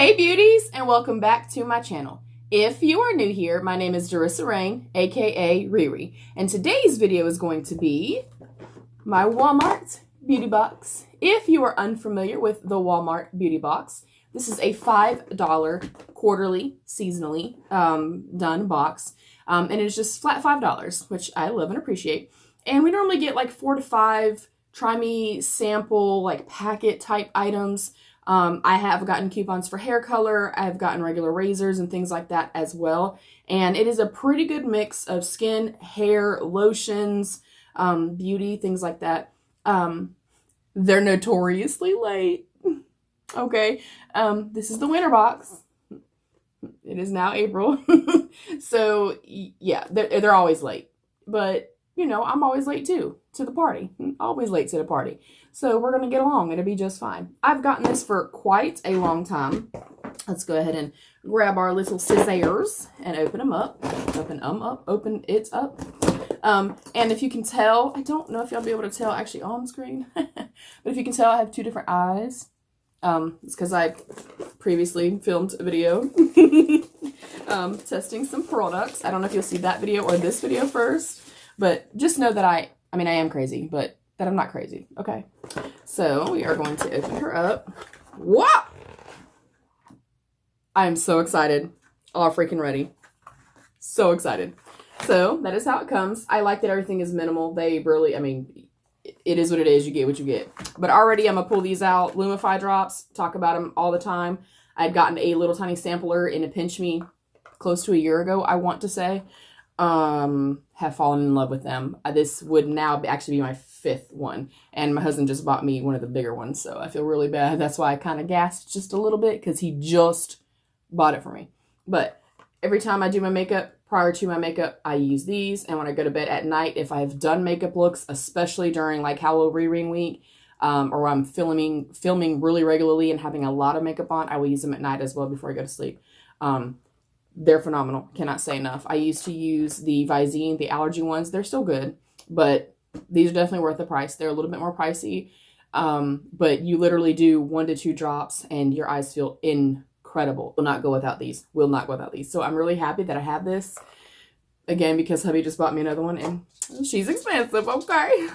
Hey beauties, and welcome back to my channel. If you are new here, my name is Darissa Rain, aka Riri, and today's video is going to be my Walmart beauty box. If you are unfamiliar with the Walmart beauty box, this is a $5 quarterly, seasonally done box, and it's just flat $5, which I love and appreciate. And we normally get like 4 to 5 try me sample like packet type items. I have gotten coupons for hair color. I've gotten regular razors and things like that as well. And it is a pretty good mix of skin, hair, lotions, beauty, things like that. They're notoriously late. Okay. This is the winter box. It is now April. So yeah, they're always late, but you know, I'm always late too to the party. Always late to the party. So we're going to get along. It'll be just fine. I've gotten this for quite a long time. Let's go ahead and grab our little scissors and open them up. Open it up. And if you can tell, I don't know if y'all be able to tell actually on screen, but if you can tell, I have 2 different eyes. It's because I previously filmed a video testing some products. I don't know if you'll see that video or this video first, but just know that I am crazy, but that I'm not crazy. Okay. So we are going to open her up. Wow! I am so excited. All freaking ready. So excited. So that is how it comes. I like that everything is minimal. They barely, it is what it is. You get what you get. But already I'm going to pull these out. Lumify drops. Talk about them all the time. I had gotten a little tiny sampler in a Pinch Me close to a year ago, I want to say. Have fallen in love with them. This would now actually be my 5th one. And my husband just bought me one of the bigger ones. So I feel really bad. That's why I kind of gasped just a little bit because he just bought it for me. But every time I do my makeup, prior to my makeup, I use these. And when I go to bed at night, if I've done makeup looks, especially during like Halloween week, or I'm filming really regularly and having a lot of makeup on, I will use them at night as well before I go to sleep. They're phenomenal. Cannot say enough. I used to use the Visine, the allergy ones. They're still good, but these are definitely worth the price. They're a little bit more pricey, but you literally do 1 to 2 drops and your eyes feel incredible. Will not go without these. Will not go without these. So I'm really happy that I have this. Again, because hubby just bought me another one and she's expensive. Okay.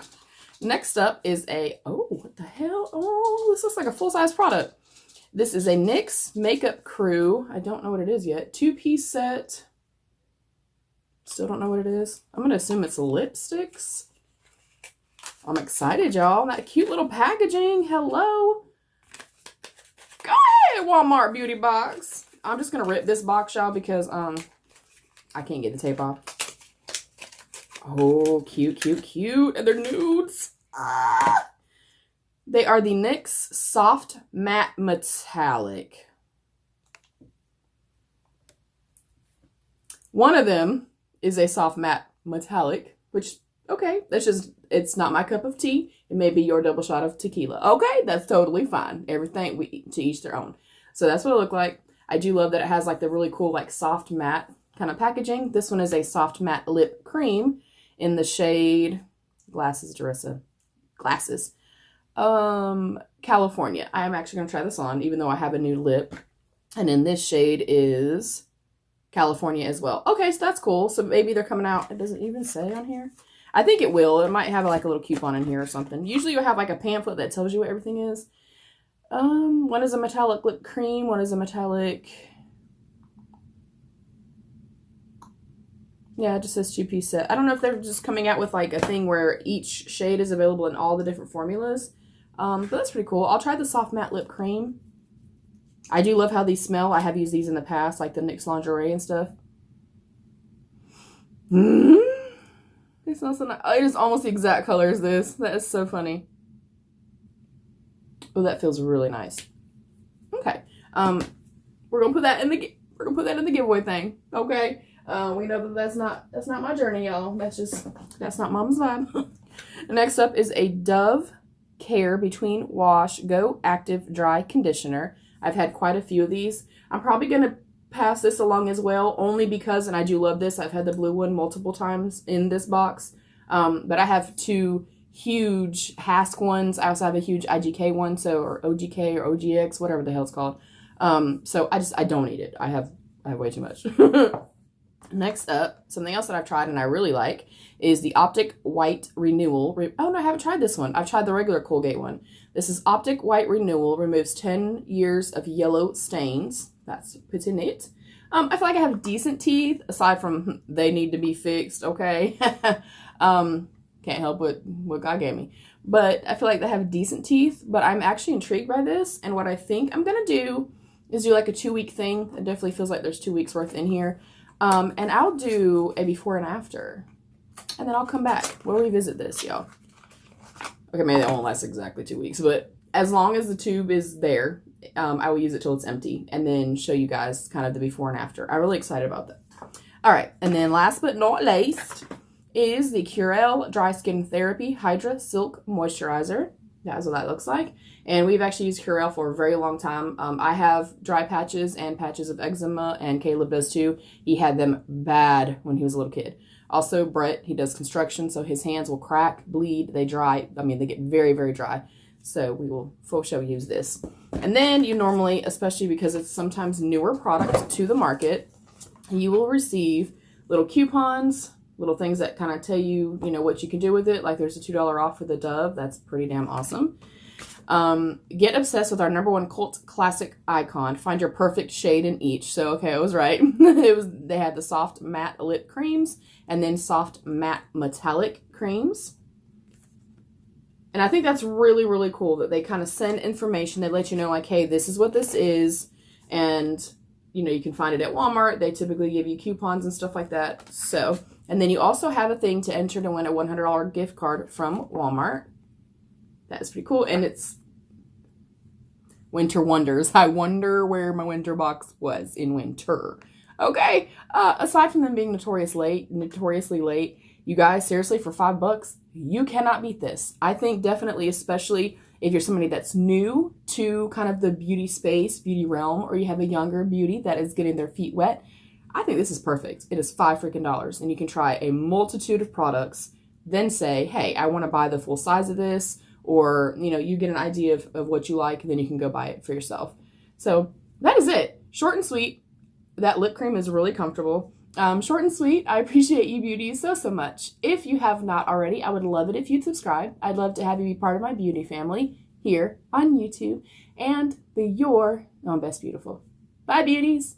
Next up is oh, what the hell? Oh, this looks like a full-size product. This is a NYX Makeup Crew. I don't know what it is yet. 2-piece set. Still don't know what it is. I'm going to assume it's lipsticks. I'm excited, y'all. That cute little packaging. Hello. Go ahead, Walmart beauty box. I'm just going to rip this box, y'all, because I can't get the tape off. Oh, cute, cute, cute. And they're nudes. Ah. They are the NYX Soft Matte Metallic. One of them is a soft matte metallic, which, okay, that's just, it's not my cup of tea. It may be your double shot of tequila. Okay, that's totally fine. Everything to each their own. So that's what it looked like. I do love that it has like the really cool like soft matte kind of packaging. This one is a soft matte lip cream in the shade, glasses, Darissa, glasses. California. I am actually going to try this on, even though I have a new lip. And then this shade is California as well. Okay, so that's cool. So maybe they're coming out. It doesn't even say on here. I think it will. It might have like a little coupon in here or something. Usually you'll have like a pamphlet that tells you what everything is. One is a metallic lip cream. One is a metallic... Yeah, it just says 2-piece set. I don't know if they're just coming out with like a thing where each shade is available in all the different formulas. But that's pretty cool. I'll try the soft matte lip cream. I do love how these smell. I have used these in the past, like the NYX lingerie and stuff. It smells so nice. It is almost the exact color as this. That is so funny. Oh, that feels really nice. Okay. We're gonna put that in the giveaway thing. Okay. We know that that's not my journey, y'all. That's not Mom's vibe. Next up is a Dove Care Between Wash Go Active Dry Conditioner. I've had quite a few of these. I'm probably going to pass this along as well, only because, and I do love this, I've had the blue one multiple times in this box. But I have 2 huge Hask ones. I also have a huge IGK one, or OGK or OGX, whatever the hell it's called. So I don't eat it. I have way too much. Next up, something else that I've tried and I really like is the Optic White Renewal. Oh no, I haven't tried this one. I've tried the regular Colgate one. This is Optic White Renewal. Removes 10 years of yellow stains. That's pretty neat. I feel like I have decent teeth, aside from they need to be fixed, okay? Can't help what God gave me. But I feel like they have decent teeth, but I'm actually intrigued by this. And what I think I'm going to do is do like a 2-week thing. It definitely feels like there's 2 weeks worth in here. And I'll do a before and after. And then I'll come back. We'll revisit this, y'all. Okay, maybe it won't last exactly 2 weeks, but as long as the tube is there, I will use it till it's empty and then show you guys kind of the before and after. I'm really excited about that. All right, and then last but not least is the Curel Dry Skin Therapy Hydra Silk Moisturizer. That's what that looks like. And we've actually used Curel for a very long time. I have dry patches and patches of eczema, and Caleb does too. He had them bad when he was a little kid. Also, Brett, he does construction, so his hands will crack, bleed, they dry. I mean, they get very, very dry. So we will full show use this. And then you normally, especially because it's sometimes newer product to the market, you will receive little coupons, little things that kind of tell you, you know, what you can do with it. Like there's a $2 off for the Dove. That's pretty damn awesome. Get obsessed with our #1 cult classic icon. Find your perfect shade in each. So, okay, I was right. They had the soft matte lip creams and then soft matte metallic creams. And I think that's really, really cool that they kind of send information. They let you know, like, hey, this is what this is. And, you know, you can find it at Walmart. They typically give you coupons and stuff like that. So, and then you also have a thing to enter to win a $100 gift card from Walmart. That is pretty cool. And it's Winter Wonders. I wonder where my winter box was in winter. Okay. Aside from them being notoriously late, you guys, seriously, for $5, you cannot beat this. I think definitely, especially if you're somebody that's new to kind of the beauty space, beauty realm, or you have a younger beauty that is getting their feet wet, I think this is perfect. It is $5 freaking, and you can try a multitude of products, then say, hey, I want to buy the full size of this, or, you know, you get an idea of what you like, and then you can go buy it for yourself. So that is it. Short and sweet. That lip cream is really comfortable. Short and sweet. I appreciate you beauties so much. If you have not already, I would love it if you'd subscribe. I'd love to have you be part of my beauty family here on YouTube and be your own best beautiful. Bye, beauties.